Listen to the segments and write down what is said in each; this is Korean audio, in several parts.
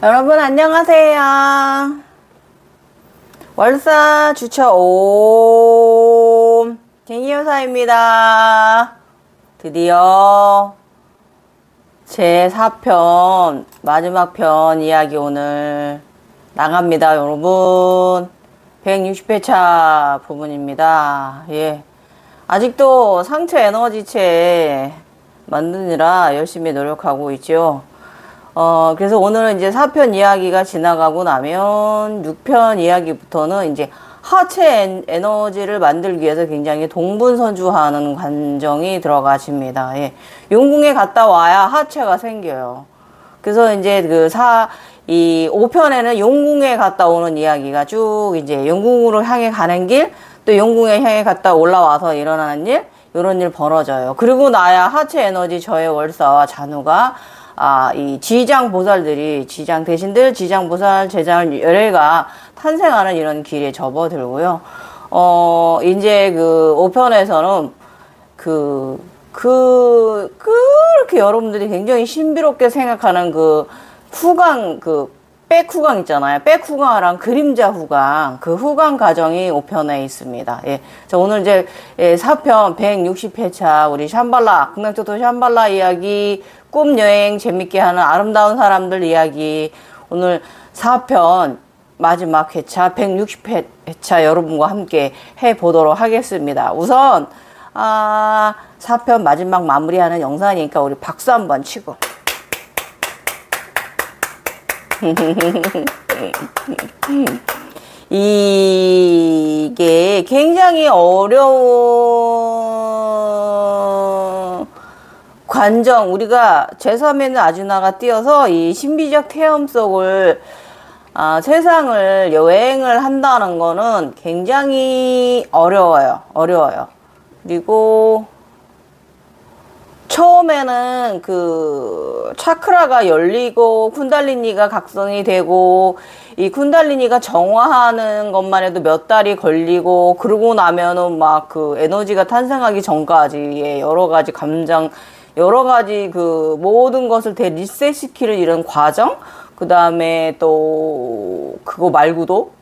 여러분 안녕하세요. 월사 주처 옴 갱이여사입니다. 드디어 제 4편 마지막 편 이야기 오늘 나갑니다. 여러분 160회차 부분입니다. 예, 아직도 상체 에너지체 만드느라 열심히 노력하고 있죠. 그래서 오늘은 이제 4편 이야기가 지나가고 나면 6편 이야기부터는 이제 하체 에너지를 만들기 위해서 굉장히 동분서주하는 과정이 들어가십니다. 예. 용궁에 갔다 와야 하체가 생겨요. 그래서 이제 이 5편에는 용궁에 갔다 오는 이야기가 쭉 이제 용궁으로 향해 가는 길, 또 용궁에 향해 갔다 올라와서 일어나는 일, 이런 일 벌어져요. 그리고 나야 하체 에너지 저의 월사와 잔우가 이 지장 보살들이, 지장 대신들, 지장 보살, 제장 열애가 탄생하는 이런 길에 접어들고요. 이제 5편에서는 그렇게 여러분들이 굉장히 신비롭게 생각하는 후광, 백 후광 있잖아요. 백 후광이랑 그림자 후광, 그 후광 과정이 5편에 있습니다. 예. 자, 오늘 이제 4편 160회차 우리 샴발라, 극락조토 샴발라 이야기, 꿈여행 재밌게 하는 아름다운 사람들 이야기, 오늘 4편 마지막 회차 160회차 여러분과 함께 해보도록 하겠습니다. 우선 4편 마지막 마무리하는 영상이니까 우리 박수 한번 치고 이게 굉장히 어려운 관정, 우리가 제3에는 아주나가 뛰어서 이 신비적 체험 속을 세상을 여행을 한다는 거는 굉장히 어려워요. 그리고 처음에는 차크라가 열리고 쿤달리니가 각성이 되고, 이 쿤달리니가 정화하는 것만 해도 몇 달이 걸리고, 그러고 나면은 에너지가 탄생하기 전까지의 여러 가지 감정, 여러 가지 모든 것을 리셋시키는 이런 과정, 그 다음에 또 그거 말고도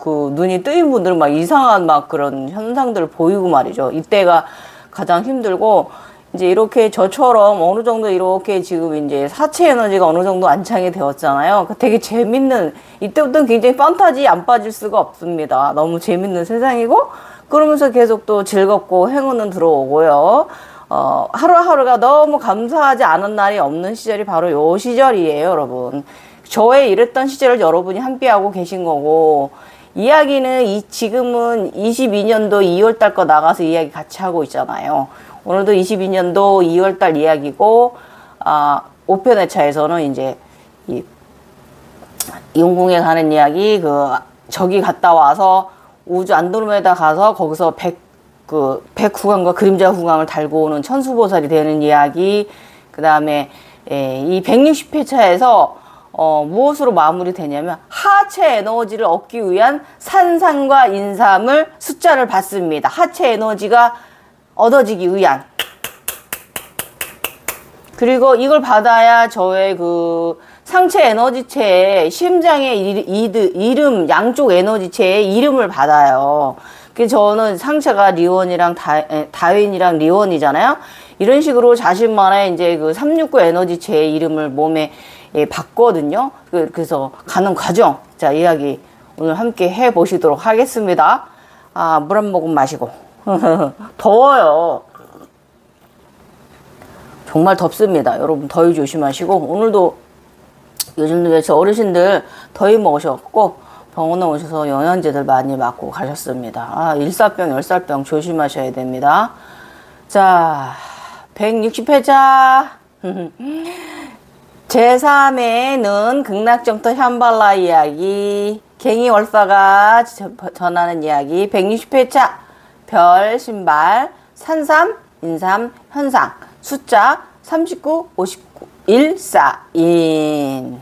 눈이 뜨인 분들은 이상한 그런 현상들을 보이고 말이죠. 이때가 가장 힘들고, 이제 이렇게 저처럼 어느 정도 이렇게 지금 이제 사체 에너지가 어느 정도 안착이 되었잖아요. 되게 재밌는, 이때부터는 굉장히 판타지 안 빠질 수가 없습니다. 너무 재밌는 세상이고, 그러면서 계속 또 즐겁고 행운은 들어오고요. 하루하루가 너무 감사하지 않은 날이 없는 시절이 바로 요 시절이에요, 여러분. 저의 이랬던 시절을 여러분이 함께하고 계신 거고, 이야기는 지금은 22년도 2월달 거 나가서 이야기 같이 하고 있잖아요. 오늘도 22년도 2월달 이야기고, 5편 회차에서는 이제 용궁에 가는 이야기, 저기 갔다 와서 우주 안드로메다 가서 거기서 백후광과 그림자 후광을 달고 오는 천수보살이 되는 이야기, 그 다음에 이 160회차에서 무엇으로 마무리되냐면 하체 에너지를 얻기 위한 산삼과 인삼을 숫자를 받습니다. 하체 에너지가 얻어지기 위한. 그리고 이걸 받아야 저의 상체 에너지체의 심장의 이름, 양쪽 에너지체의 이름을 받아요. 그래서 저는 상체가 리원이랑 다윈이랑 리원이잖아요. 이런 식으로 자신만의 이제 369 에너지체의 이름을 몸에 받거든요. 그래서 가는 과정, 자, 이야기 오늘 함께 해보시도록 하겠습니다. 물 한 모금 마시고. 더워요. 정말 덥습니다. 여러분 더위 조심하시고, 오늘도 요즘도 어르신들 더위 먹으셔갖고 병원에 오셔서 영양제들 많이 맞고 가셨습니다. 일사병, 열사병 조심하셔야 됩니다. 자, 160회차 제3회는 극락정토 샴발라 이야기, 갱이월사가 전하는 이야기, 160회차 별, 신발, 산삼, 인삼, 현상, 숫자 39, 59, 14인.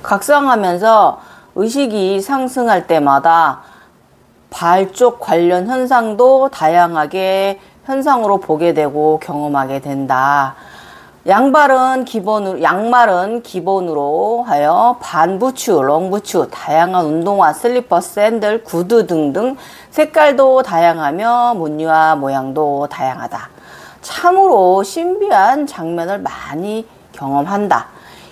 각성하면서 의식이 상승할 때마다 발 쪽 관련 현상도 다양하게 현상으로 보게 되고 경험하게 된다. 양말은 기본으로 하여 반부츠, 롱부츠, 다양한 운동화, 슬리퍼, 샌들, 구두 등등 색깔도 다양하며 무늬와 모양도 다양하다. 참으로 신비한 장면을 많이 경험한다.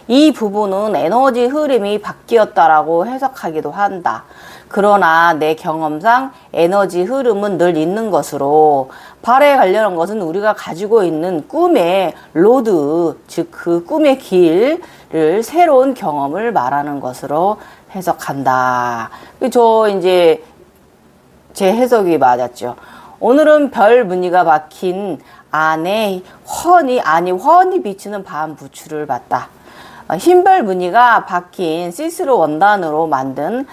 이 부분은 에너지 흐름이 바뀌었다라고 해석하기도 한다. 그러나 내 경험상 에너지 흐름은 늘 있는 것으로 발에 관련한 것은 우리가 가지고 있는 꿈의 로드, 즉 그 꿈의 길을 새로운 경험을 말하는 것으로 해석한다. 저 이제 제 해석이 맞았죠. 오늘은 별 무늬가 박힌 안에 훤히 비치는 반부츠를 봤다. 흰별 무늬가 박힌 시스루 원단으로 만든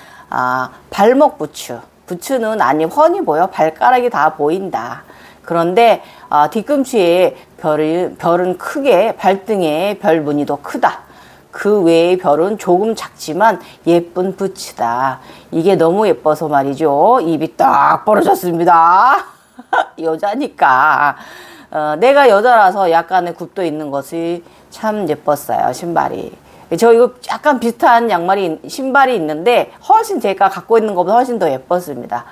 발목 부츠. 부츠는 훤히 보여. 발가락이 다 보인다. 그런데 뒤꿈치에 별은 크게 발등에 별 무늬도 크다. 그 외의 별은 조금 작지만 예쁜 부츠다. 이게 너무 예뻐서 말이죠. 입이 딱 벌어졌습니다. 여자니까. 내가 여자라서 약간의 굽도 있는 것이 참 예뻤어요. 신발이. 저 이거 약간 비슷한 신발이 있는데 훨씬 제가 갖고 있는 것보다 훨씬 더 예뻤습니다.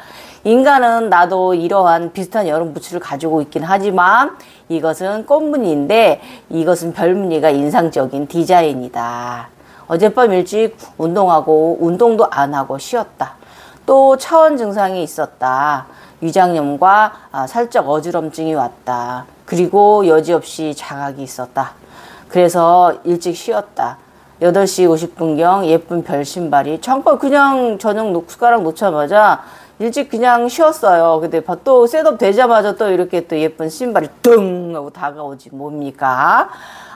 인간은 나도 이러한 비슷한 여름 부츠를 가지고 있긴 하지만 이것은 꽃무늬인데 이것은 별무늬가 인상적인 디자인이다. 어젯밤 일찍 운동도 안 하고 쉬었다. 또 차원 증상이 있었다. 위장염과 살짝 어지럼증이 왔다. 그리고 여지없이 자각이 있었다. 그래서 일찍 쉬었다. 8시 50분경 예쁜 별 신발이 잠깐 그냥 저녁 숟가락 놓자마자 일찍 그냥 쉬었어요. 근데 또 셋업 되자마자 또 이렇게 또 예쁜 신발이 뚱 하고 다가오지 뭡니까?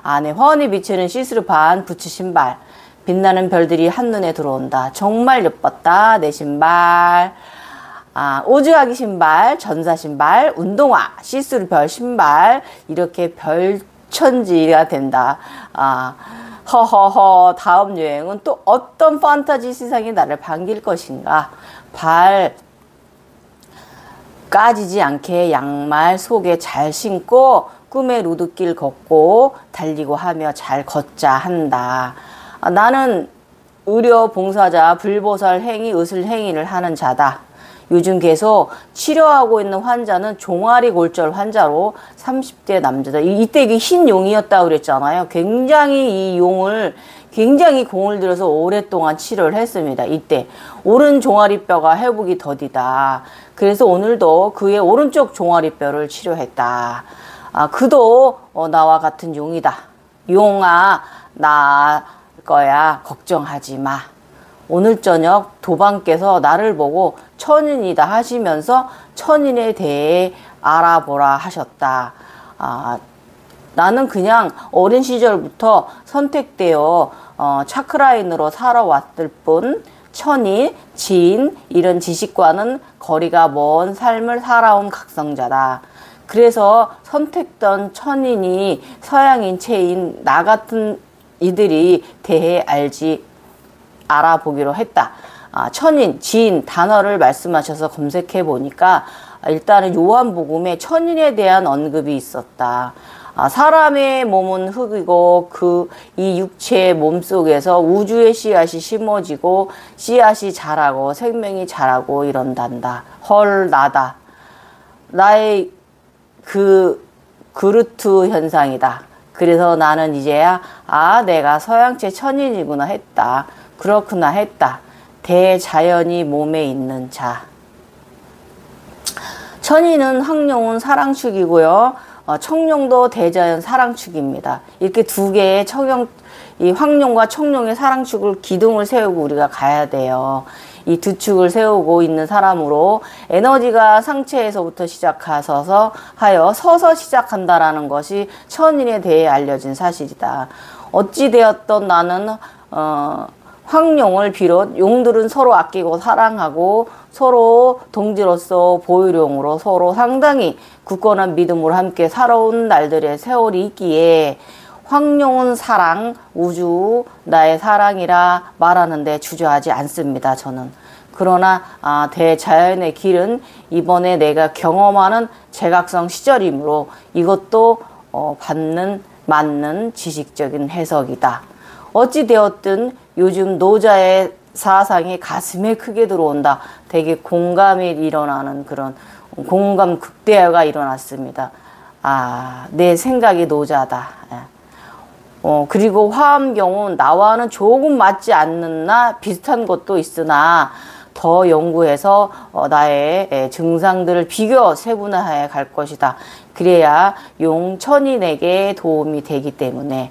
안에 훤히 비치는 시스루 반 부츠 신발. 빛나는 별들이 한눈에 들어온다. 정말 예뻤다. 내 신발. 오즈아기 신발, 전사 신발, 운동화, 시스루 별 신발. 이렇게 별천지가 된다. 허허허. 다음 여행은 또 어떤 판타지 세상이 나를 반길 것인가? 발 까지지 않게 양말 속에 잘 신고 꿈의 로드길 걷고 달리고 하며 잘 걷자 한다. 나는 의료 봉사자, 불보살 행위, 의술 행위를 하는 자다. 요즘 계속 치료하고 있는 환자는 종아리 골절 환자로 30대 남자다. 이때 이게 흰 용이었다고 그랬잖아요. 굉장히 공을 들여서 오랫동안 치료를 했습니다. 이때 오른 종아리뼈가 회복이 더디다. 그래서 오늘도 그의 오른쪽 종아리뼈를 치료했다. 그도 나와 같은 용이다. 용아, 나 거야. 걱정하지 마. 오늘 저녁 도반께서 나를 보고 천인이다 하시면서 천인에 대해 알아보라 하셨다. 나는 그냥 어린 시절부터 선택되어 차크라인으로 살아왔을 뿐 천인, 지인 이런 지식과는 거리가 먼 삶을 살아온 각성자다. 그래서 선택된 천인이 서양인 체인 나 같은 이들이 대해 알아보기로 했다. 천인, 지인 단어를 말씀하셔서 검색해 보니까 일단은 요한복음에 천인에 대한 언급이 있었다. 사람의 몸은 흙이고 이 육체의 몸 속에서 우주의 씨앗이 심어지고 씨앗이 자라고 생명이 자라고 이런단다. 헐 나다. 나의 그루트 현상이다. 그래서 나는 이제야 내가 서양체 천인이구나 했다. 그렇구나 했다. 대자연이 몸에 있는 자. 천인은 황룡은 사랑축이고요. 청룡도 대자연 사랑축입니다. 이렇게 두 개의 이 황룡과 청룡의 사랑축을 기둥을 세우고 우리가 가야 돼요. 이 두 축을 세우고 있는 사람으로 에너지가 상체에서부터 시작하셔서 서서 시작한다라는 것이 천인에 대해 알려진 사실이다. 어찌되었던 나는 황룡을 비롯 용들은 서로 아끼고 사랑하고 서로 동지로서 보유령으로 서로 상당히 굳건한 믿음으로 함께 살아온 날들의 세월이 있기에 황룡은 사랑, 우주, 나의 사랑이라 말하는데 주저하지 않습니다. 저는. 그러나 대자연의 길은 이번에 내가 경험하는 제각성 시절이므로 이것도 받는 맞는 지식적인 해석이다. 어찌되었든 요즘 노자의 사상이 가슴에 크게 들어온다. 되게 공감이 일어나는 그런 공감 극대화가 일어났습니다. 아, 내 생각이 노자다. 그리고 화엄경은 나와는 조금 맞지 않는나 비슷한 것도 있으나 더 연구해서 나의 증상들을 비교 세분화해 갈 것이다. 그래야 용천인에게 도움이 되기 때문에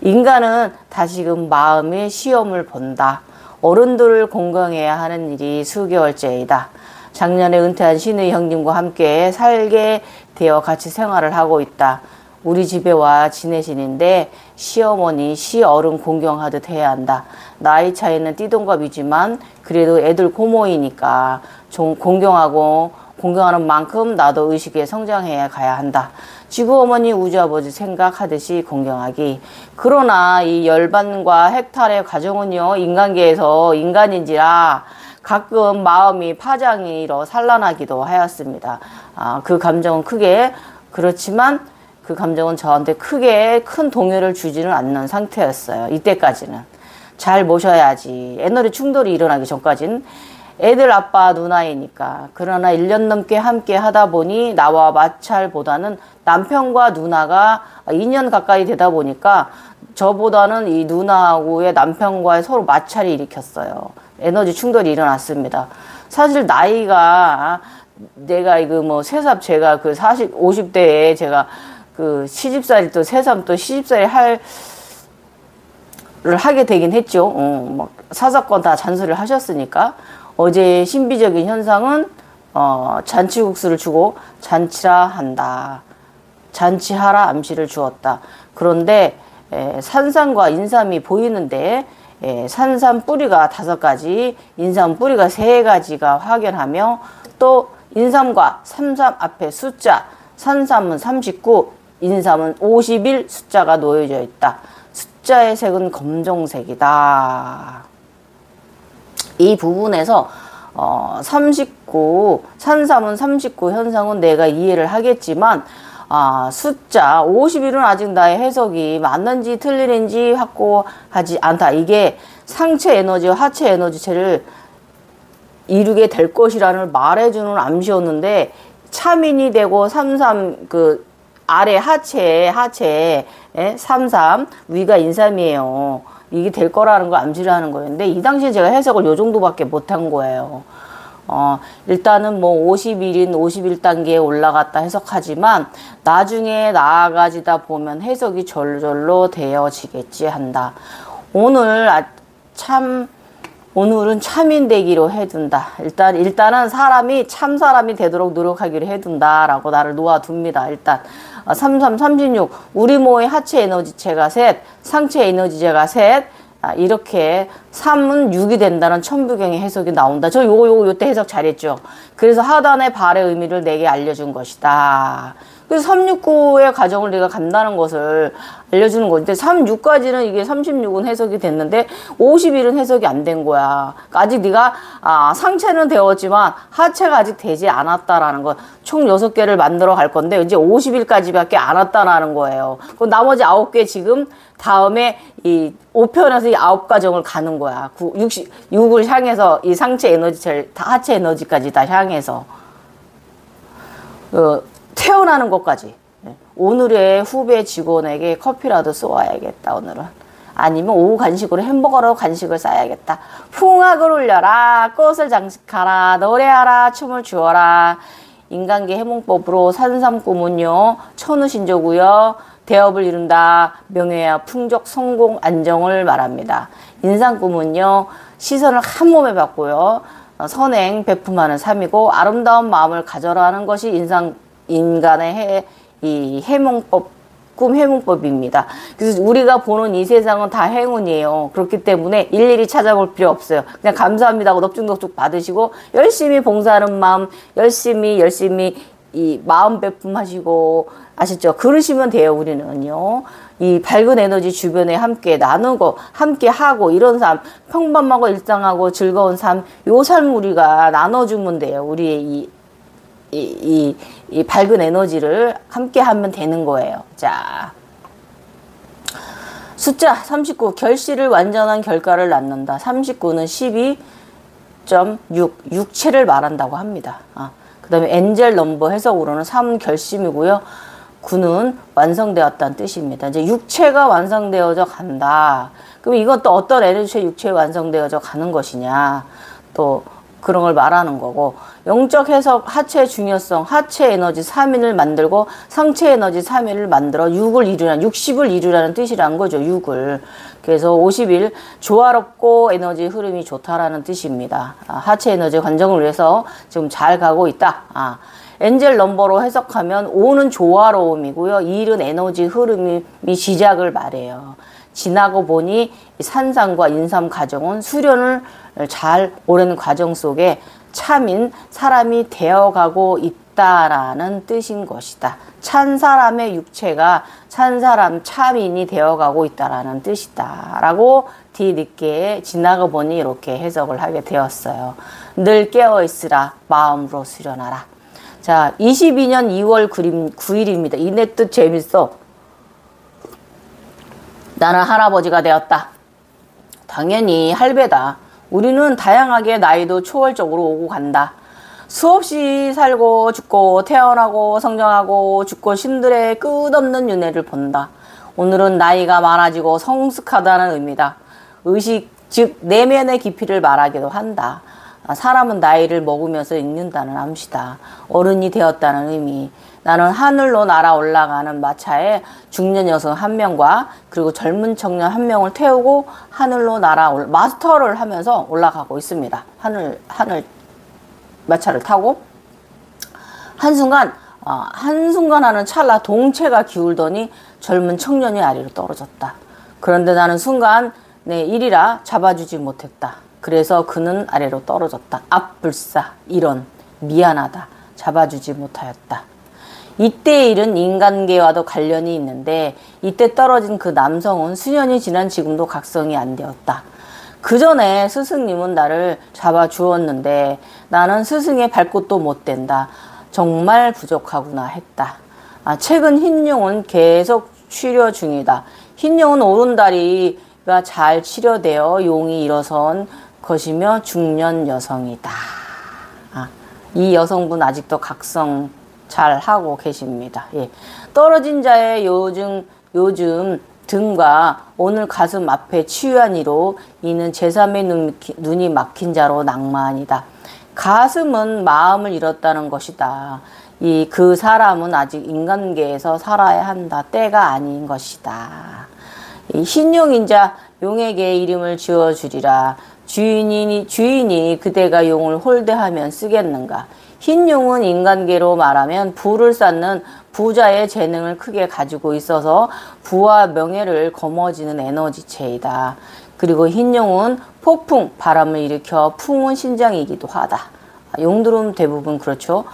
인간은 다시금 마음의 시험을 본다. 어른들을 공경해야 하는 일이 수개월째이다. 작년에 은퇴한 신의 형님과 함께 살게 되어 같이 생활을 하고 있다. 우리 집에 와 지내시는데 시어머니, 시어른 공경하듯 해야 한다. 나이 차이는 띠동갑이지만 그래도 애들 고모이니까 좀 공경하는 만큼 나도 의식에 성장해 가야 한다. 지구 어머니 우주 아버지 생각하듯이 공경하기. 그러나 이 열반과 헥탈의 과정은요, 인간계에서 인간인지라 가끔 마음이 파장이로 산란하기도 하였습니다. 그 감정은 크게, 그렇지만 그 감정은 저한테 크게 큰 동요를 주지는 않는 상태였어요. 이때까지는. 잘 모셔야지. 에너지 충돌이 일어나기 전까지는 애들 아빠 누나이니까. 그러나 1년 넘게 함께 하다 보니 나와 마찰보다는 남편과 누나가 2년 가까이 되다 보니까 저보다는 이 누나하고의 남편과의 서로 마찰이 일으켰어요. 에너지 충돌이 일어났습니다. 사실 나이가 내가 이거 뭐 새삼 제가 그 50대에 제가 그 시집살이 또 새삼 또 시집살이 하게 되긴 했죠. 막 사사건 다 잔소리를 하셨으니까. 어제 신비적인 현상은 잔치국수를 주고 잔치라 한다. 잔치하라 암시를 주었다. 그런데 산삼과 인삼이 보이는데 산삼 뿌리가 5가지, 인삼 뿌리가 3가지가 확연하며 또 인삼과 삼삼 앞에 숫자, 산삼은 39, 인삼은 51 숫자가 놓여져 있다. 숫자의 색은 검정색이다. 이 부분에서 39, 산삼은 39 현상은 내가 이해를 하겠지만 숫자 51은 아직 나의 해석이 맞는지 틀리는지 확고하지 않다. 이게 상체 에너지와 하체 에너지체를 이루게 될 것이라는 말해주는 암시였는데 참인이 되고 33 그 아래 하체에 33 위가 인삼이에요. 이게 될 거라는 걸 암시를 하는 거였는데 이 당시에 제가 해석을 요 정도밖에 못한 거예요. 일단은 뭐 51인 51단계에 올라갔다 해석하지만 나중에 나아가지다 보면 해석이 절절로 되어지겠지 한다. 오늘은 참인 되기로 해둔다. 일단은 사람이 참 사람이 되도록 노력하기로 해둔다라고 나를 놓아둡니다. 일단 33, 36 우리 모의 하체 에너지체가 셋, 상체 에너지체가 셋. 이렇게 3은 6이 된다는 천부경의 해석이 나온다. 저 요때 해석 잘했죠. 그래서 하단의 발의 의미를 내게 알려준 것이다. 그래서 369의 과정을 내가 간다는 것을 알려주는 건데 36까지는 이게 36은 해석이 됐는데 51은 해석이 안 된 거야. 아직 네가 상체는 되었지만 하체가 아직 되지 않았다라는 거. 총 6개를 만들어 갈 건데 이제 50일까지밖에 안 왔다라는 거예요. 그럼 나머지 9개 지금 다음에 이 5편에서 이 9과정을 가는 거야. 6을 향해서 이 상체 에너지, 하체 에너지까지 다 향해서 태어나는 것까지. 오늘의 후배 직원에게 커피라도 쏘아야겠다. 오늘은. 아니면 오후 간식으로 햄버거로 간식을 싸야겠다. 풍악을 울려라. 꽃을 장식하라. 노래하라. 춤을 추어라. 인간계 해몽법으로 산삼 꿈은요. 천우신조고요. 대업을 이룬다. 명예와 풍족, 성공, 안정을 말합니다. 인상 꿈은요. 시선을 한 몸에 받고요. 선행, 베품하는 삶이고 아름다운 마음을 가져라는 것이 인간의 이 해몽법, 꿈 해몽법입니다. 그래서 우리가 보는 이 세상은 다 행운이에요. 그렇기 때문에 일일이 찾아볼 필요 없어요. 그냥 감사합니다 하고 넙죽넙죽 받으시고 열심히 봉사하는 마음, 열심히 이 마음 베품하시고 아시죠? 그러시면 돼요. 우리는요. 이 밝은 에너지 주변에 함께 나누고 함께 하고 이런 삶, 평범하고 일상하고 즐거운 삶, 요 삶 우리가 나눠주면 돼요. 우리의 이 밝은 에너지를 함께 하면 되는 거예요. 자, 숫자 39 결실을 완전한 결과를 낳는다. 39는 12.6 육체를 말한다고 합니다. 그 다음에 엔젤 넘버 해석으로는 3은 결심이고요. 9는 완성되었다는 뜻입니다. 이제 육체가 완성되어져 간다. 그럼 이건 또 어떤 에너지의 육체가 완성되어져 가는 것이냐. 또 그런 걸 말하는 거고, 영적 해석 하체의 중요성, 하체 에너지 3인을 만들고 상체 에너지 3인을 만들어 6을 이루라는, 60을 이루라는 뜻이란 거죠. 6을. 그래서 50일 조화롭고 에너지 흐름이 좋다라는 뜻입니다. 하체 에너지 관정을 위해서 지금 잘 가고 있다. 엔젤 넘버로 해석하면 5는 조화로움이고요. 1은 에너지 흐름이 시작을 말해요. 지나고 보니 산상과 인삼 과정은 수련을 잘 오랜 과정 속에 참인 사람이 되어가고 있다라는 뜻인 것이다. 찬 사람의 육체가 찬 사람 참인이 되어가고 있다라는 뜻이다 라고 뒤늦게 지나고 보니 이렇게 해석을 하게 되었어요. 늘 깨어있으라 마음으로 수련하라. 자, 22년 2월 9일입니다. 이내 뜻 재밌어. 나는 할아버지가 되었다. 당연히 할배다. 우리는 다양하게 나이도 초월적으로 오고 간다. 수없이 살고 죽고 태어나고 성장하고 죽고 신들의 끝없는 윤회를 본다. 오늘은 나이가 많아지고 성숙하다는 의미다. 의식, 즉 내면의 깊이를 말하기도 한다. 사람은 나이를 먹으면서 읽는다는 암시다. 어른이 되었다는 의미. 나는 하늘로 날아 올라가는 마차에 중년 여성 1명과 그리고 젊은 청년 1명을 태우고 하늘로 마스터를 하면서 올라가고 있습니다. 하늘 마차를 타고 한순간 하는 찰나 동체가 기울더니 젊은 청년이 아래로 떨어졌다. 그런데 나는 순간 내 일이라 잡아주지 못했다. 그래서 그는 아래로 떨어졌다. 앞불사, 이런, 미안하다. 잡아주지 못하였다. 이때의 일은 인간계와도 관련이 있는데 이때 떨어진 그 남성은 수년이 지난 지금도 각성이 안 되었다. 그 전에 스승님은 나를 잡아주었는데 나는 스승의 발꽃도 못 댄다. 정말 부족하구나 했다. 최근 흰용은 계속 치료 중이다. 흰용은 오른다리가 잘 치료되어 용이 일어선 것이며 중년 여성이다. 이 여성분 아직도 각성 잘 하고 계십니다. 예. 떨어진 자의 요즘 등과 오늘 가슴 앞에 치유한 이로 이는 제3의 눈이 막힌 자로 낭만이다. 가슴은 마음을 잃었다는 것이다. 그 사람은 아직 인간계에서 살아야 한다. 때가 아닌 것이다. 흰용인자 용에게 이름을 지어주리라. 주인이 그대가 용을 홀대하면 쓰겠는가. 흰용은 인간계로 말하면 부를 쌓는 부자의 재능을 크게 가지고 있어서 부와 명예를 거머쥐는 에너지체이다. 그리고 흰용은 폭풍, 바람을 일으켜 풍운 신장이기도 하다. 용들은 대부분 그렇죠.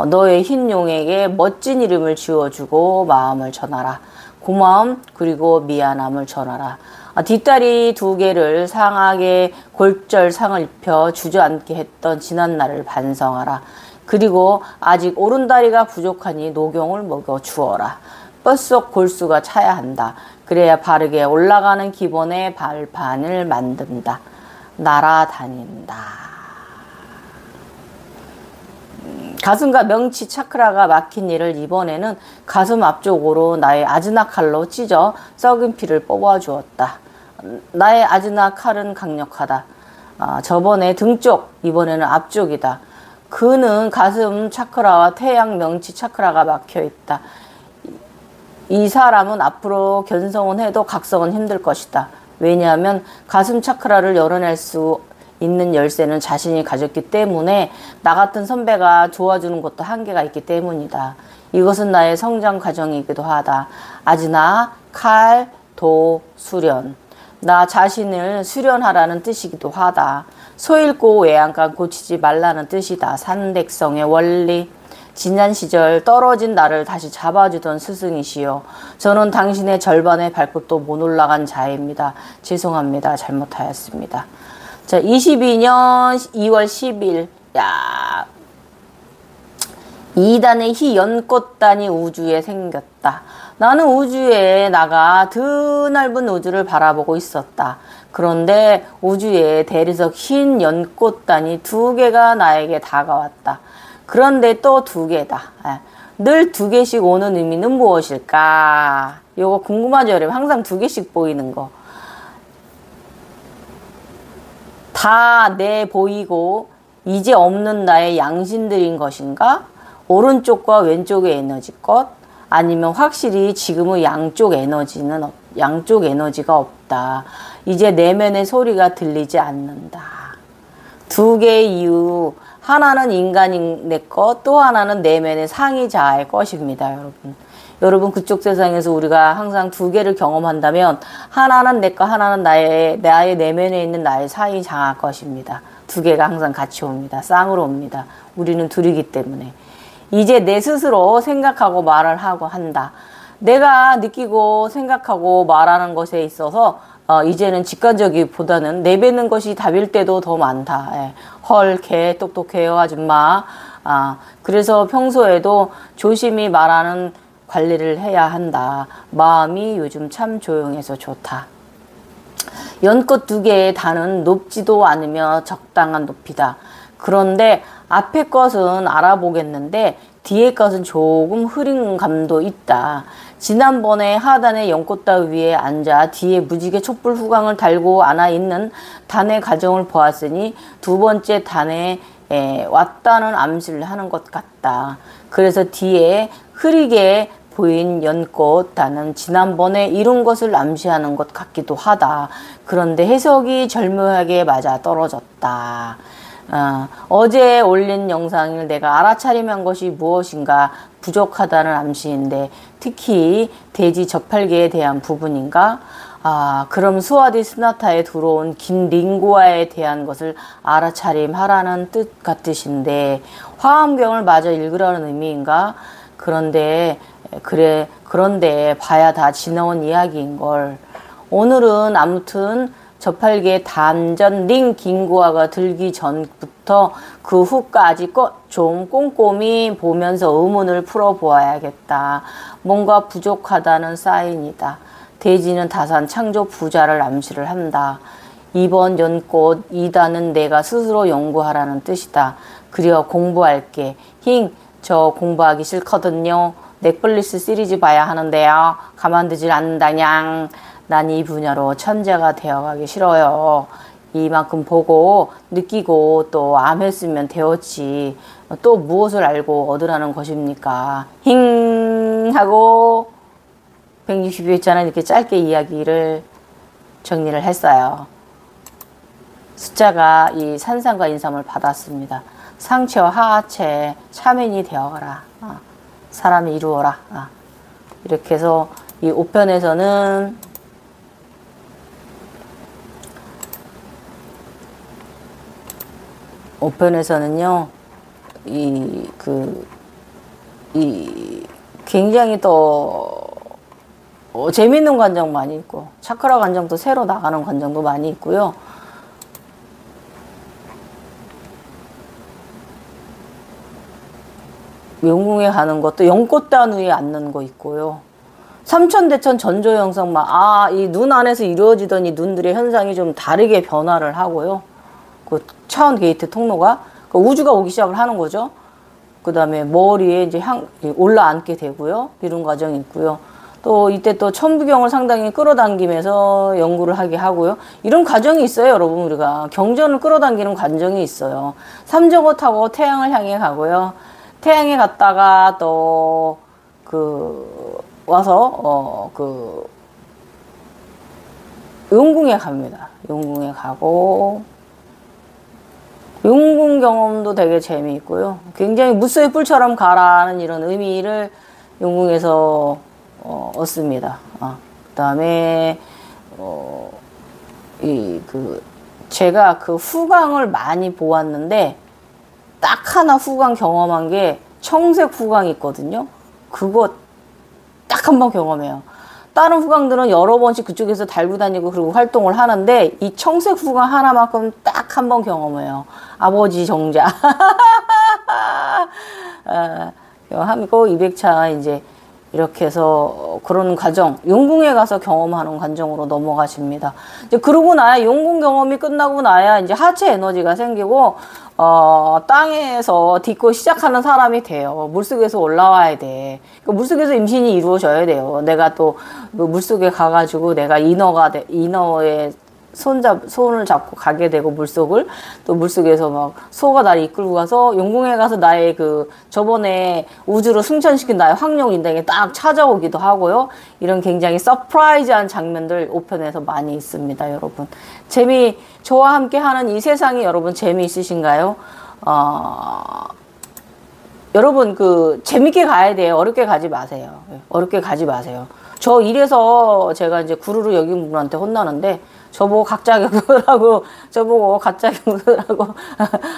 너의 흰용에게 멋진 이름을 지어주고 마음을 전하라. 고마움 그리고 미안함을 전하라. 뒷다리 2개를 상하게 골절상을 입혀 주저앉게 했던 지난날을 반성하라. 그리고 아직 오른다리가 부족하니 녹용을 먹여 주어라. 뼛속 골수가 차야 한다. 그래야 바르게 올라가는 기본의 발판을 만든다. 날아다닌다. 가슴과 명치 차크라가 막힌 일을 이번에는 가슴 앞쪽으로 나의 아즈나 칼로 찢어 썩은 피를 뽑아 주었다. 나의 아즈나 칼은 강력하다. 저번에 등 쪽, 이번에는 앞쪽이다. 그는 가슴 차크라와 태양 명치 차크라가 막혀 있다. 이 사람은 앞으로 견성은 해도 각성은 힘들 것이다. 왜냐하면 가슴 차크라를 열어낼 수 있는 열쇠는 자신이 가졌기 때문에 나 같은 선배가 도와주는 것도 한계가 있기 때문이다. 이것은 나의 성장 과정이기도 하다. 아즈나, 칼, 도, 수련. 나 자신을 수련하라는 뜻이기도 하다. 소잃고 외양간 고치지 말라는 뜻이다. 산백성의 원리. 지난 시절 떨어진 나를 다시 잡아주던 스승이시여. 저는 당신의 절반의 발끝도 못 올라간 자입니다. 죄송합니다. 잘못하였습니다. 자, 22년 2월 10일. 야, 2단의 희연꽃단이 우주에 생겼다. 나는 우주에 나가 드넓은 우주를 바라보고 있었다. 그런데 우주에 대리석 흰 연꽃단이 2개가 나에게 다가왔다. 그런데 또 2개다. 늘 2개씩 오는 의미는 무엇일까? 요거 궁금하죠, 여러분? 항상 2개씩 보이는 거. 다 내 보이고 이제 없는 나의 양심들인 것인가? 오른쪽과 왼쪽의 에너지 것? 아니면 확실히 지금의 양쪽 에너지가 없다. 이제 내면의 소리가 들리지 않는다. 2개의 이유. 하나는 인간인 내 것, 또 하나는 내면의 상이 자아의 것입니다, 여러분. 여러분, 그쪽 세상에서 우리가 항상 2개를 경험한다면 하나는 내 것, 하나는 나의 내면에 있는 나의 상이 자아 것입니다. 2개가 항상 같이 옵니다. 쌍으로 옵니다. 우리는 둘이기 때문에. 이제 내 스스로 생각하고 말을 하고 한다. 내가 느끼고 생각하고 말하는 것에 있어서 이제는 직관적이보다는 내뱉는 것이 답일 때도 더 많다. 헐, 개 똑똑해요, 아줌마. 그래서 평소에도 조심히 말하는 관리를 해야 한다. 마음이 요즘 참 조용해서 좋다. 연꽃 2개의 단은 높지도 않으며 적당한 높이다. 그런데 앞에 것은 알아보겠는데 뒤에 것은 조금 흐린 감도 있다. 지난번에 하단의 연꽃단 위에 앉아 뒤에 무지개 촛불 후광을 달고 안아 있는 단의 가정을 보았으니 2번째 단에 왔다는 암시를 하는 것 같다. 그래서 뒤에 흐리게 보인 연꽃 단은 지난번에 이룬 것을 암시하는 것 같기도 하다. 그런데 해석이 절묘하게 맞아 떨어졌다. 어제 올린 영상을 내가 알아차림한 것이 무엇인가 부족하다는 암시인데 특히 돼지 저팔계에 대한 부분인가? 그럼 스와디 스나타에 들어온 긴 링고아에 대한 것을 알아차림하라는 뜻 같으신데 화엄경을 마저 읽으라는 의미인가? 그런데 봐야 다 지나온 이야기인걸. 오늘은 아무튼 저팔계 단전 링 긴고아가 들기 전부터 그 후까지 좀 꼼꼼히 보면서 의문을 풀어보아야겠다. 뭔가 부족하다는 사인이다. 돼지는 다산 창조 부자를 암시를 한다. 이번 연꽃 2단은 내가 스스로 연구하라는 뜻이다. 그려 공부할게. 저 공부하기 싫거든요. 넷플릭스 시리즈 봐야 하는데요. 가만두질 않는다냥. 난 이 분야로 천재가 되어가기 싫어요. 이만큼 보고 느끼고 또 암했으면 되었지. 또 무엇을 알고 얻으라는 것입니까? 하고 160회잖아요. 이렇게 짧게 이야기를 정리를 했어요. 숫자가 이 산삼과 인삼을 받았습니다. 상체와 하체 차면이 되어가라. 사람이 이루어라. 이렇게 해서 이 5편에서는 굉장히 또 재밌는 관정 많이 있고 차크라 관정도 새로 나가는 관정도 많이 있고요. 영궁에 가는 것도 연꽃단 위에 앉는 거 있고요. 삼천대천 전조 영상만 이 눈 안에서 이루어지던 이 눈들의 현상이 좀 다르게 변화를 하고요. 그 차원 게이트 통로가 우주가 오기 시작을 하는 거죠. 그 다음에 머리에 이제 올라앉게 되고요. 이런 과정이 있고요. 또 이때 또 천부경을 상당히 끌어당기면서 연구를 하게 하고요. 이런 과정이 있어요, 여러분. 우리가 경전을 끌어당기는 과정이 있어요. 삼정호 타고 태양을 향해 가고요. 태양에 갔다가 또 와서 용궁에 갑니다. 용궁에 가고 용궁 경험도 되게 재미있고요. 굉장히 무쇠의 뿔처럼 가라는 이런 의미를 용궁에서 얻습니다. 그 다음에 제가 그 후광을 많이 보았는데 딱 하나 후광 경험한 게 청색 후광이 있거든요. 그거 딱 한 번 경험해요. 다른 후광들은 여러 번씩 그쪽에서 달고 다니고 그리고 활동을 하는데 이 청색 후광 하나만큼 딱 한 번 경험해요. 아버지 정자. 하고 200차 이제 이렇게 해서 그런 과정, 용궁에 가서 경험하는 과정으로 넘어가십니다. 이제 그러고 나야 용궁 경험이 끝나고 나야 이제 하체 에너지가 생기고 땅에서 딛고 시작하는 사람이 돼요. 물속에서 올라와야 돼. 그러니까 물속에서 임신이 이루어져야 돼요. 내가 또 물속에 가가지고 내가 인어의 손을 잡고 가게 되고 물속을 또 물속에서 막 소가 나를 이끌고 가서 용궁에 가서 나의 저번에 우주로 승천시킨 나의 황룡 인당에 딱 찾아오기도 하고요. 이런 굉장히 서프라이즈한 장면들 5편에서 많이 있습니다. 여러분 저와 함께 하는 이 세상이 여러분 재미있으신가요? 여러분 재밌게 가야 돼요. 어렵게 가지 마세요. 어렵게 가지 마세요. 저 이래서 제가 이제 구루루 여긴 분한테 혼나는데 저보고 가짜경수라고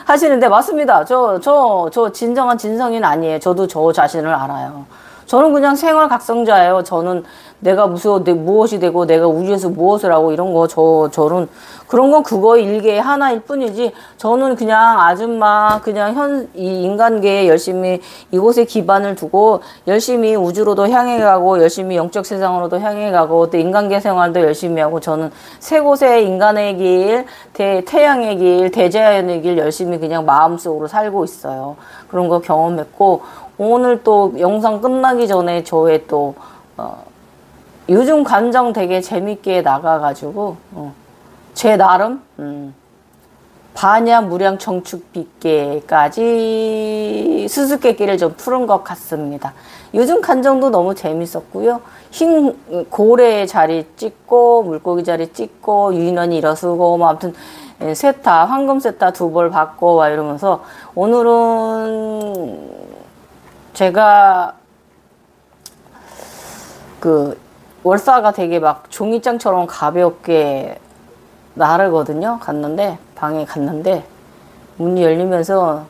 하시는데 맞습니다. 저 진정한 진성인 아니에요. 저도 저 자신을 알아요. 저는 그냥 생활각성자예요. 저는 내가 무엇이 되고 내가 우주에서 무엇을 하고 이런 거 저는 그런 건 그거 일개의 하나일 뿐이지 저는 그냥 아줌마 그냥 이 인간계에 열심히 이곳에 기반을 두고 열심히 우주로도 향해 가고 열심히 영적 세상으로도 향해 가고 또 인간계 생활도 열심히 하고 저는 세 곳의 인간의 길, 태양의 길, 대자연의 길 열심히 그냥 마음속으로 살고 있어요. 그런 거 경험했고 오늘 또 영상 끝나기 전에 저의 또 요즘 감정 되게 재밌게 나가가지고 제 나름 반야 무량 청축 빗개까지 수수께끼를 좀 푸른 것 같습니다. 요즘 감정도 너무 재밌었고요. 흰 고래 자리 찍고 물고기 자리 찍고 유인원이 일어서고 뭐 아무튼 세타 황금 세타 2벌 받고 막 이러면서 오늘은 제가 월사가 되게 막 종이장처럼 가볍게 나르거든요. 방에 갔는데 문이 열리면서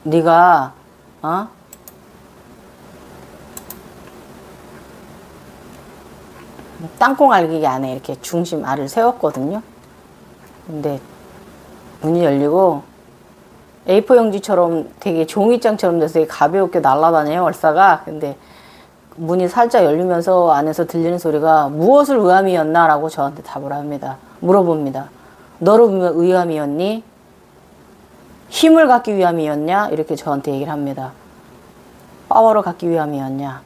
네가 땅콩 알기기 안에 이렇게 중심 알을 세웠거든요. 근데 문이 열리고 A4 용지처럼 되게 종이장처럼 돼서 되게 가볍게 날아다녀요. 월사가. 근데 문이 살짝 열리면서 안에서 들리는 소리가 무엇을 위함이었나? 라고 저한테 답을 합니다. 물어봅니다. 너를 위함이었니? 힘을 갖기 위함이었냐? 이렇게 저한테 얘기를 합니다. 파워를 갖기 위함이었냐?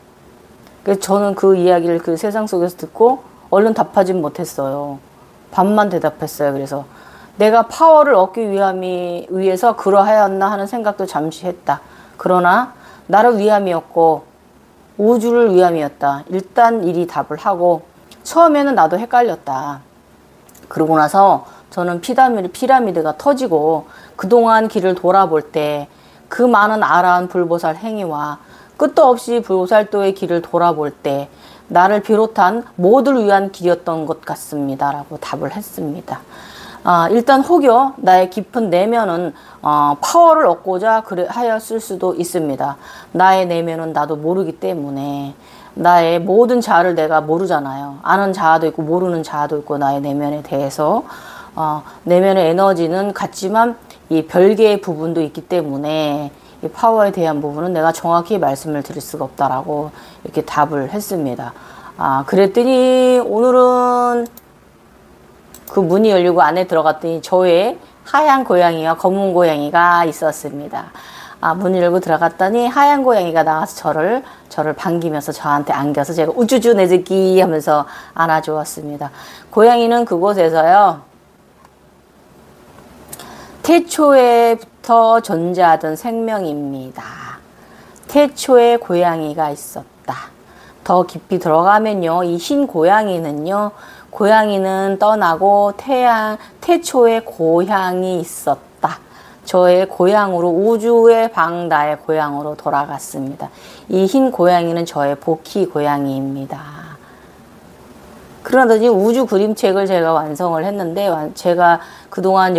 그래서 저는 그 이야기를 그 세상 속에서 듣고 얼른 답하진 못했어요. 반만 대답했어요. 그래서 내가 파워를 얻기 위해서 그러하였나 하는 생각도 잠시 했다. 그러나 나를 위함이었고 우주를 위함이었다. 일단 이리 답을 하고 처음에는 나도 헷갈렸다. 그러고 나서 저는 피라미드가 터지고 그동안 길을 돌아볼 때 그 많은 아라한 불보살 행위와 끝도 없이 불보살도의 길을 돌아볼 때 나를 비롯한 모두를 위한 길이었던 것 같습니다. 라고 답을 했습니다. 일단 혹여 나의 깊은 내면은 파워를 얻고자 하였을 수도 있습니다. 나의 내면은 나도 모르기 때문에 나의 모든 자아를 내가 모르잖아요. 아는 자아도 있고 모르는 자아도 있고 나의 내면에 대해서 내면의 에너지는 같지만 이 별개의 부분도 있기 때문에 이 파워에 대한 부분은 내가 정확히 말씀을 드릴 수가 없다라고 이렇게 답을 했습니다. 그랬더니 오늘은 그 문이 열리고 안에 들어갔더니 저의 하얀 고양이와 검은 고양이가 있었습니다. 문을 열고 들어갔더니 하얀 고양이가 나와서 저를 반기면서 저한테 안겨서 제가 우쭈쭈 내 새끼 하면서 안아주었습니다. 고양이는 그곳에서요. 태초에부터 존재하던 생명입니다. 태초에 고양이가 있었다. 더 깊이 들어가면요. 이 흰 고양이는요. 고양이는 떠나고 태초에 고향이 있었다. 저의 고향으로 우주의 방 나의 고향으로 돌아갔습니다. 이 흰 고양이는 저의 복희 고양이입니다. 그러더니 우주 그림책을 제가 완성을 했는데 제가 그동안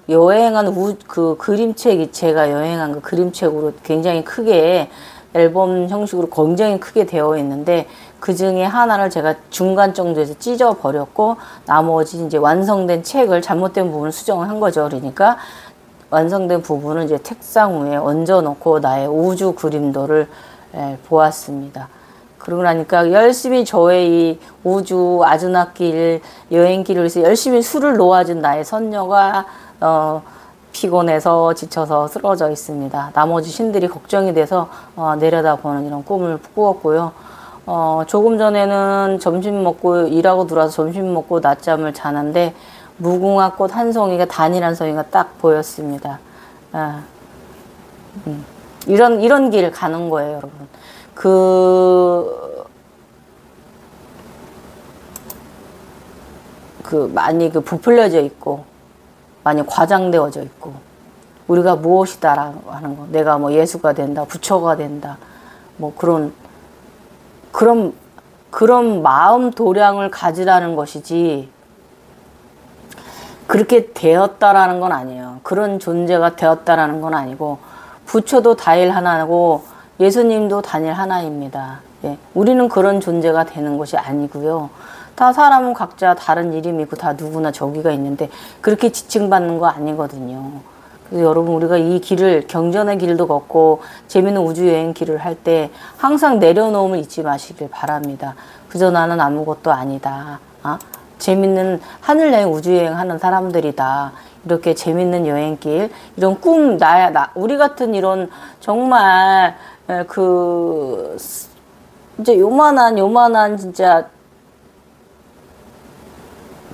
여행한 그 그림책이 제가 여행한 그 그림책으로 굉장히 크게 앨범 형식으로 굉장히 크게 되어 있는데 그 중에 하나를 제가 중간 정도에서 찢어 버렸고 나머지 이제 완성된 책을 잘못된 부분을 수정을 한 거죠. 그러니까 완성된 부분을 이제 책상 위에 얹어놓고 나의 우주 그림도를 보았습니다. 그러고 나니까 열심히 저의 이 우주 아즈나길 여행길을 위해서 열심히 술을 놓아준 나의 선녀가 피곤해서 지쳐서 쓰러져 있습니다. 나머지 신들이 걱정이 돼서 내려다보는 이런 꿈을 꾸었고요. 조금 전에는 점심 먹고 일하고 들어와서 점심 먹고 낮잠을 자는데 무궁화꽃 한 송이가 단일 한 송이가 딱 보였습니다. 이런 길 가는 거예요, 여러분. 많이 부풀려져 있고, 많이 과장되어져 있고, 우리가 무엇이다라고 하는 거, 내가 뭐 예수가 된다, 부처가 된다, 뭐 그런 마음 도량을 가지라는 것이지, 그렇게 되었다라는 건 아니에요. 그런 존재가 되었다라는 건 아니고, 부처도 다일 하나고, 예수님도 단일 하나입니다. 예, 우리는 그런 존재가 되는 것이 아니고요. 다 사람은 각자 다른 이름이 있고 다 누구나 저기가 있는데 그렇게 지칭받는 거 아니거든요. 그래서 여러분 우리가 이 길을 경전의 길도 걷고 재밌는 우주여행 길을 할 때 항상 내려놓음을 잊지 마시길 바랍니다. 그저 나는 아무것도 아니다. 재밌는 하늘여행 우주여행 하는 사람들이다. 이렇게 재밌는 여행길 이런 꿈 우리 같은 이런 정말 이제 요만한 진짜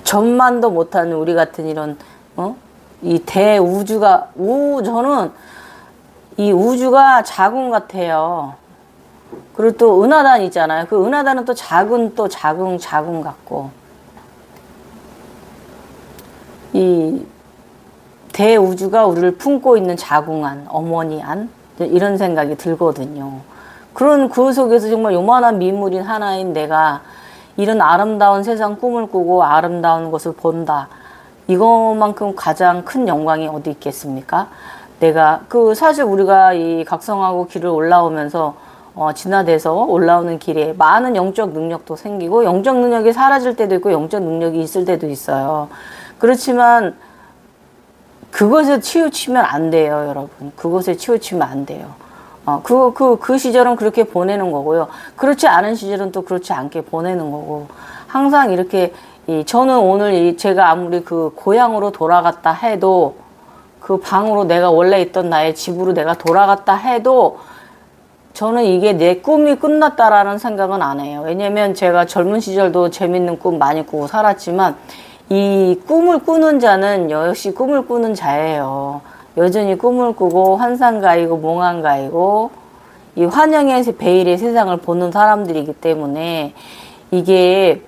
전만도 못하는 우리 같은 이런 이 대우주가 저는 이 우주가 자궁 같아요. 그리고 또 은하단 있잖아요. 그 은하단은 또 자궁 같고 이 대우주가 우리를 품고 있는 자궁안, 어머니 안 이런 생각이 들거든요. 그 속에서 정말 요만한 민물인 하나인 내가 이런 아름다운 세상 꿈을 꾸고 아름다운 것을 본다. 이것만큼 가장 큰 영광이 어디 있겠습니까? 사실 우리가 이 각성하고 길을 올라오면서 진화돼서 올라오는 길에 많은 영적 능력도 생기고 영적 능력이 사라질 때도 있고 영적 능력이 있을 때도 있어요. 그렇지만 그것에 치우치면 안 돼요, 여러분. 그것에 치우치면 안 돼요. 그 시절은 그렇게 보내는 거고요. 그렇지 않은 시절은 또 그렇지 않게 보내는 거고. 항상 이렇게, 저는 오늘 제가 아무리 고향으로 돌아갔다 해도, 그 방으로 내가 원래 있던 나의 집으로 내가 돌아갔다 해도, 저는 이게 내 꿈이 끝났다라는 생각은 안 해요. 왜냐면 제가 젊은 시절도 재밌는 꿈 많이 꾸고 살았지만, 이 꿈을 꾸는 자는 역시 꿈을 꾸는 자예요. 여전히 꿈을 꾸고 환상가이고 몽환가이고 이 환영의 베일의 세상을 보는 사람들이기 때문에 이게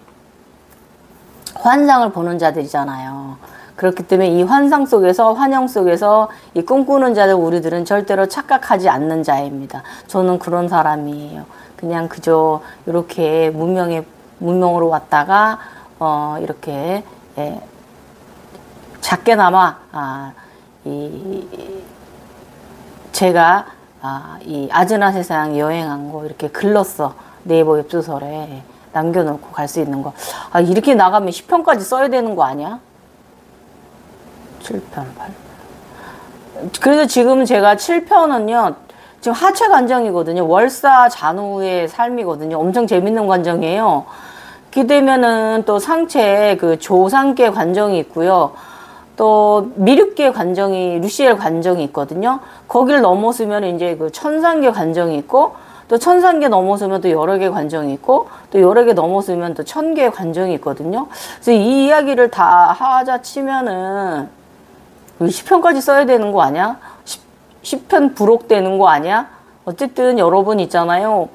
환상을 보는 자들이잖아요. 그렇기 때문에 이 환상 속에서 환영 속에서 이 꿈꾸는 자들 우리들은 절대로 착각하지 않는 자입니다. 저는 그런 사람이에요. 그냥 그저 이렇게 문명으로 왔다가 이렇게 작게나마 제가 이 아즈나 세상 여행한 거 이렇게 글렀어. 네이버 웹소설에 남겨놓고 갈 수 있는 거. 이렇게 나가면 10편까지 써야 되는 거 아니야? 7편, 8편. 그래서 지금 제가 7편은요, 지금 하체 관정이거든요. 월사 잔우의 삶이거든요. 엄청 재밌는 관정이에요. 이렇게 되면은 또 상체 조상계 관정이 있고요. 또 미륵계 관정이 루시엘 관정이 있거든요. 거길 넘어서면 이제 천상계 관정이 있고 또 천상계 넘어서면 또 여러 개 관정이 있고 또 여러 개 넘어서면 또 1000개 관정이 있거든요. 그래서 이 이야기를 다 하자 치면은 10편까지 써야 되는 거 아니야? 10편 부록되는 거 아니야? 어쨌든 여러분 있잖아요.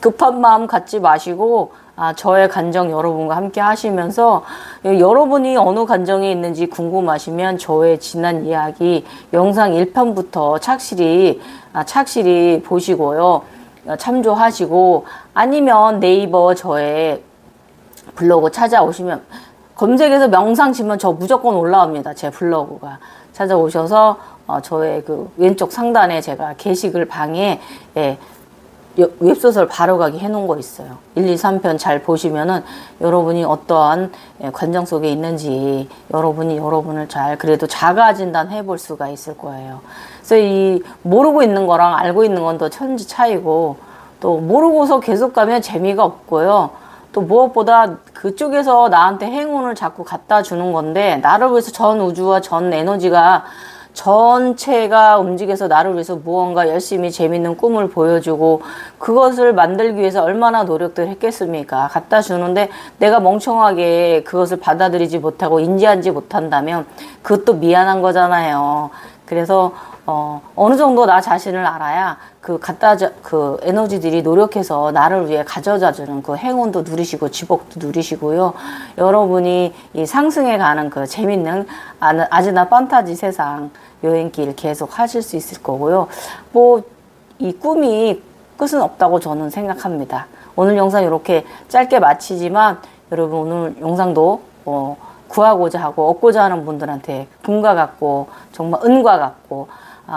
급한 마음 갖지 마시고 저의 간정 여러분과 함께 하시면서 여러분이 어느 간정에 있는지 궁금하시면 저의 지난 이야기 영상 1편부터 착실히 보시고요. 참조하시고 아니면 네이버 저의 블로그 찾아오시면 검색해서 명상 치면 저 무조건 올라옵니다. 제 블로그가. 찾아오셔서 저의 왼쪽 상단에 제가 게시글 방에 웹소설 바로가기 해놓은 거 있어요. 1, 2, 3편 잘 보시면은 여러분이 어떠한 관정 속에 있는지 여러분이 여러분을 잘 그래도 자가 진단 해볼 수가 있을 거예요. 그래서 이 모르고 있는 거랑 알고 있는 건 또 천지 차이고, 또 모르고서 계속 가면 재미가 없고요. 또 무엇보다 그쪽에서 나한테 행운을 자꾸 갖다 주는 건데, 나를 위해서 전 우주와 전 에너지가 전체가 움직여서 나를 위해서 무언가 열심히 재밌는 꿈을 보여주고 그것을 만들기 위해서 얼마나 노력들 했겠습니까? 갖다 주는데 내가 멍청하게 그것을 받아들이지 못하고 인지하지 못한다면 그것도 미안한 거잖아요. 그래서 어느 정도 나 자신을 알아야 그 에너지들이 노력해서 나를 위해 가져다 주는 그 행운도 누리시고 지복도 누리시고요. 여러분이 이 상승해 가는 그 재밌는 아즈나 판타지 세상 여행길 계속 하실 수 있을 거고요. 뭐 이 꿈이 끝은 없다고 저는 생각합니다. 오늘 영상 이렇게 짧게 마치지만 여러분 오늘 영상도 구하고자 하고 얻고자 하는 분들한테 금과 같고 정말 은과 같고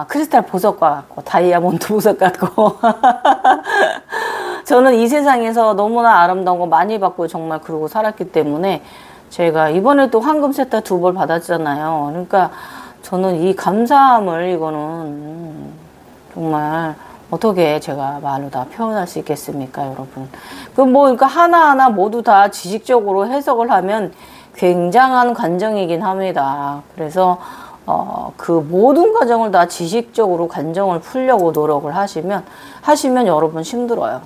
크리스탈 보석과 같고 다이아몬드 보석 같고 저는 이 세상에서 너무나 아름다운 거 많이 받고 정말 그러고 살았기 때문에 제가 이번에도 황금 세트 2벌 받았잖아요. 그러니까 저는 이 감사함을 이거는 정말 어떻게 제가 말로 다 표현할 수 있겠습니까, 여러분? 그러니까 하나하나 모두 다 지식적으로 해석을 하면 굉장한 관정이긴 합니다. 그래서 그 모든 과정을 다 지식적으로 관정을 풀려고 노력을 하시면 여러분 힘들어요.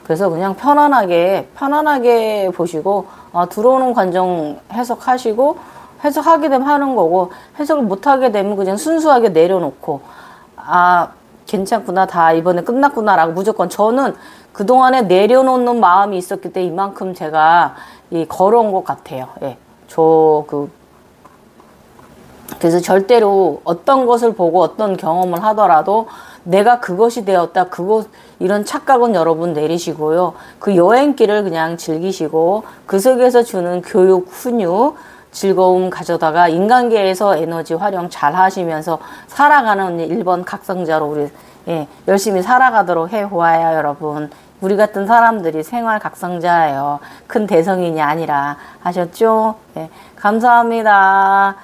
그래서 그냥 편안하게 보시고 들어오는 관정 해석하시고 해석하게 되면 하는 거고 해석을 못하게 되면 그냥 순수하게 내려놓고 괜찮구나 다 이번에 끝났구나 라고 무조건 저는 그동안에 내려놓는 마음이 있었기 때문에 이만큼 제가 걸어온 것 같아요. 예. 그래서 절대로 어떤 것을 보고 어떤 경험을 하더라도 내가 그것이 되었다. 이런 착각은 여러분 내리시고요. 그 여행길을 그냥 즐기시고 그 속에서 주는 교육, 훈육, 즐거움 가져다가 인간계에서 에너지 활용 잘 하시면서 살아가는 1번 각성자로 우리 열심히 살아가도록 해보아요, 여러분. 우리 같은 사람들이 생활 각성자예요. 큰 대성인이 아니라. 아셨죠? 감사합니다.